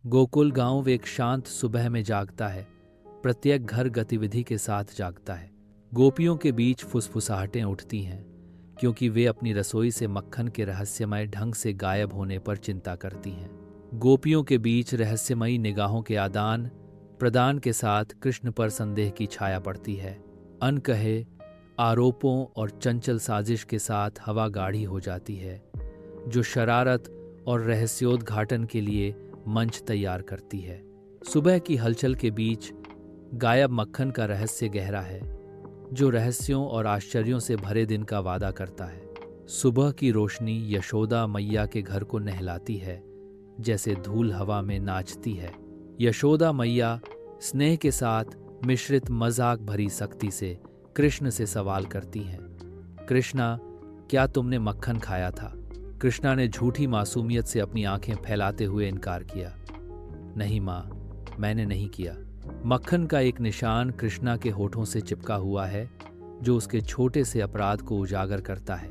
गोकुल गांव एक शांत सुबह में जागता है। प्रत्येक घर गतिविधि के साथ जागता है। गोपियों के बीच फुसफुसाहटें उठती हैं, क्योंकि वे अपनी रसोई से मक्खन के रहस्यमय ढंग से गायब होने पर चिंता करती हैं। गोपियों के बीच रहस्यमयी निगाहों के आदान प्रदान के साथ कृष्ण पर संदेह की छाया पड़ती है। अनकहे आरोपों और चंचल साजिश के साथ हवा गाढ़ी हो जाती है, जो शरारत और रहस्योद्घाटन के लिए मंच तैयार करती है। सुबह की हलचल के बीच गायब मक्खन का रहस्य गहरा है, जो रहस्यों और आश्चर्यों से भरे दिन का वादा करता है। सुबह की रोशनी यशोदा मैया के घर को नहलाती है, जैसे धूल हवा में नाचती है। यशोदा मैया स्नेह के साथ मिश्रित मजाक भरी सख्ती से कृष्ण से सवाल करती हैं, कृष्णा, क्या तुमने मक्खन खाया था? कृष्णा ने झूठी मासूमियत से अपनी आंखें फैलाते हुए इनकार किया। नहीं माँ, मैंने नहीं किया। मक्खन का एक निशान कृष्णा के होठों से चिपका हुआ है, जो उसके छोटे से अपराध को उजागर करता है।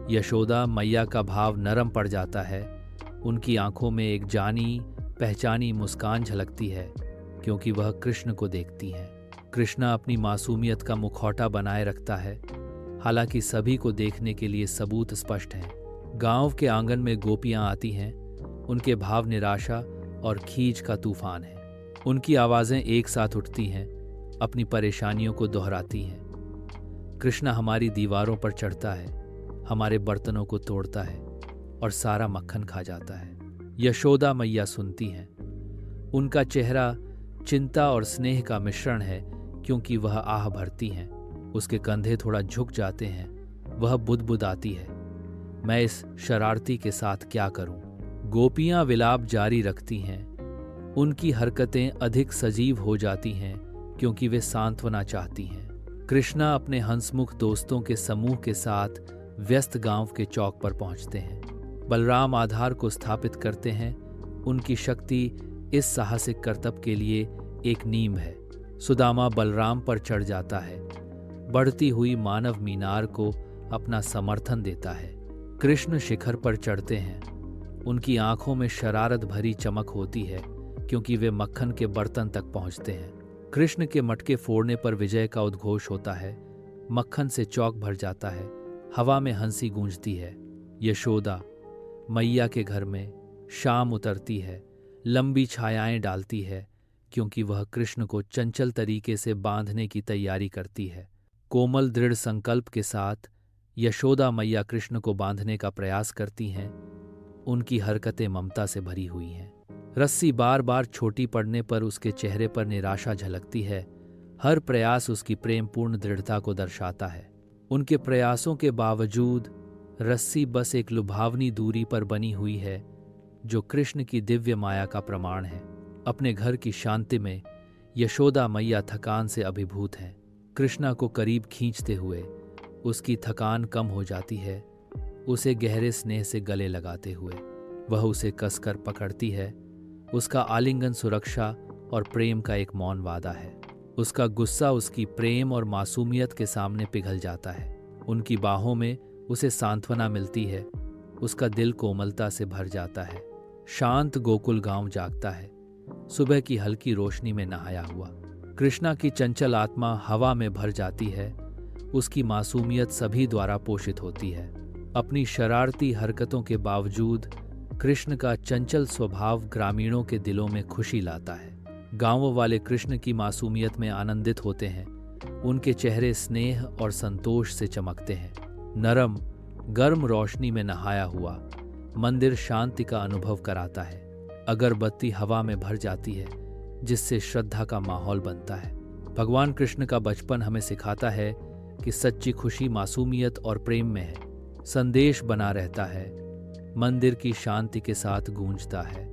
यशोदा मैया का भाव नरम पड़ जाता है। उनकी आंखों में एक जानी पहचानी मुस्कान झलकती है, क्योंकि वह कृष्ण को देखती हैं। कृष्णा अपनी मासूमियत का मुखौटा बनाए रखता है, हालांकि सभी को देखने के लिए सबूत स्पष्ट हैं। गांव के आंगन में गोपियां आती हैं। उनके भाव निराशा और खींच का तूफान है। उनकी आवाजें एक साथ उठती हैं, अपनी परेशानियों को दोहराती हैं। कृष्णा हमारी दीवारों पर चढ़ता है, हमारे बर्तनों को तोड़ता है और सारा मक्खन खा जाता है। यशोदा मैया सुनती हैं। उनका चेहरा चिंता और स्नेह का मिश्रण है, क्योंकि वह आह भरती हैं। उसके कंधे थोड़ा झुक जाते हैं। वह बुदबुदाती है, मैं इस शरारती के साथ क्या करूं? गोपियां विलाप जारी रखती हैं। उनकी हरकतें अधिक सजीव हो जाती हैं, क्योंकि वे सांत्वना चाहती हैं। कृष्णा अपने हंसमुख दोस्तों के समूह के साथ व्यस्त गांव के चौक पर पहुंचते हैं। बलराम आधार को स्थापित करते हैं। उनकी शक्ति इस साहसिक करतब के लिए एक नींव है। सुदामा बलराम पर चढ़ जाता है, बढ़ती हुई मानव मीनार को अपना समर्थन देता है। कृष्ण शिखर पर चढ़ते हैं। उनकी आंखों में शरारत भरी चमक होती है, क्योंकि वे मक्खन के बर्तन तक पहुंचते हैं। कृष्ण के मटके फोड़ने पर विजय का उद्घोष होता है। मक्खन से चौक भर जाता है। हवा में हंसी गूंजती है। यशोदा मैया के घर में शाम उतरती है, लंबी छायाएं डालती है, क्योंकि वह कृष्ण को चंचल तरीके से बांधने की तैयारी करती है। कोमल दृढ़ संकल्प के साथ यशोदा मैया कृष्ण को बांधने का प्रयास करती हैं। उनकी हरकतें ममता से भरी हुई हैं। रस्सी बार बार छोटी पड़ने पर उसके चेहरे पर निराशा झलकती है। हर प्रयास उसकी प्रेमपूर्ण दृढ़ता को दर्शाता है। उनके प्रयासों के बावजूद रस्सी बस एक लुभावनी दूरी पर बनी हुई है, जो कृष्ण की दिव्य माया का प्रमाण है। अपने घर की शांति में यशोदा मैया थकान से अभिभूत हैं। कृष्णा को करीब खींचते हुए उसकी थकान कम हो जाती है। उसे गहरे स्नेह से गले लगाते हुए वह उसे कसकर पकड़ती है। उसका आलिंगन सुरक्षा और प्रेम का एक मौन वादा है। उसका गुस्सा उसकी प्रेम और मासूमियत के सामने पिघल जाता है। उनकी बाहों में उसे सांत्वना मिलती है। उसका दिल कोमलता से भर जाता है। शांत गोकुल गांव जागता है, सुबह की हल्की रोशनी में नहाया हुआ। कृष्णा की चंचल आत्मा हवा में भर जाती है। उसकी मासूमियत सभी द्वारा पोषित होती है। अपनी शरारती हरकतों के बावजूद कृष्ण का चंचल स्वभाव ग्रामीणों के दिलों में खुशी लाता है। गांव वाले कृष्ण की मासूमियत में आनंदित होते हैं। उनके चेहरे स्नेह और संतोष से चमकते हैं। नरम गर्म रोशनी में नहाया हुआ मंदिर शांति का अनुभव कराता है। अगरबत्ती हवा में भर जाती है, जिससे श्रद्धा का माहौल बनता है। भगवान कृष्ण का बचपन हमें सिखाता है कि सच्ची खुशी मासूमियत और प्रेम में है। संदेश बना रहता है, मंदिर की शांति के साथ गूंजता है।